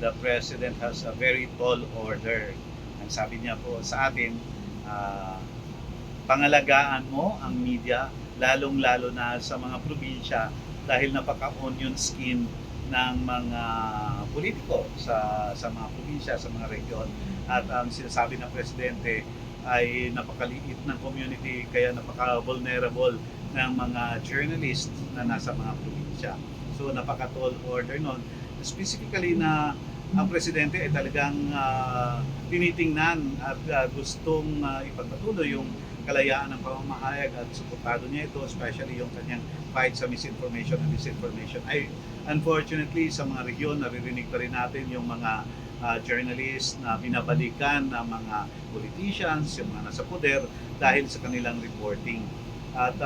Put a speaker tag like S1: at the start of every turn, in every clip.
S1: the President has a very tall order. Ang sabi niya po sa atin, uh, pangalagaan mo ang media, lalong-lalo na sa mga probinsya dahil napaka-onion skin ng mga politiko sa mga probinsya, sa mga region. At ang sinasabi ng Presidente ay napakaliit ng community kaya napaka-vulnerable ng mga journalists na nasa mga probinsya. So napaka-tall order nun. Specifically na ang Presidente ay talagang tinitingnan at gustong ipagpatuloy yung kalayaan ng pamamahayag at suportado niya ito, especially yung kanyang fight sa misinformation and disinformation. Ay, unfortunately, sa mga region, naririnig pa rin natin yung mga journalists na binabalikan ng mga politicians, yung mga nasa poder dahil sa kanilang reporting. At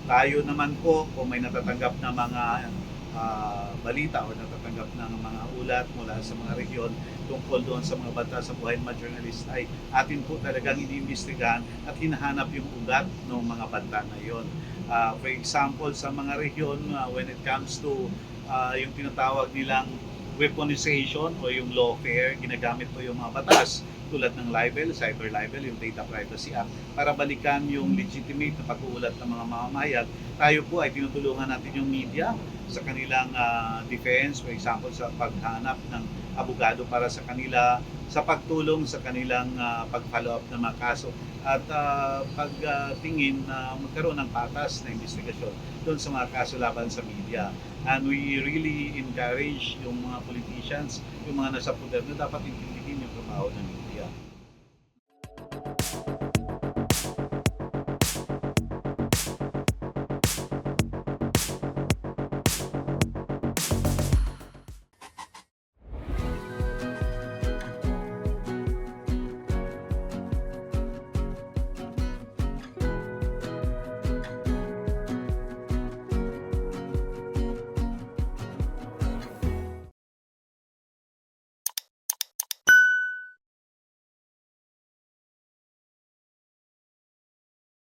S1: tayo naman po, kung may natatanggap na mga balita o natatanggap ng mga ulat mula sa mga region tungkol doon sa mga banta sa buhay ng mga journalist ay atin po talagang iniimbestigahan at hinahanap yung ugat ng mga banta na yun. For example, sa mga region, when it comes to yung tinatawag nilang weaponization o yung lawfare, ginagamit po yung mga batas tulad ng libel, cyber libel, yung Data Privacy Act para balikan yung legitimate na pag-uulat ng mga mamamayan. Tayo po ay tinutulungan natin yung media sa kanilang defense, for example sa paghanap ng abogado para sa kanila, sa pagtulong sa kanilang pag-follow up ng mga kaso at pagtingin na magkaroon ng patas na investigasyon doon sa mga kaso laban sa media. And we really encourage yung mga politicians, yung mga nasa poder na dapat intindihin yung trabaho ng media.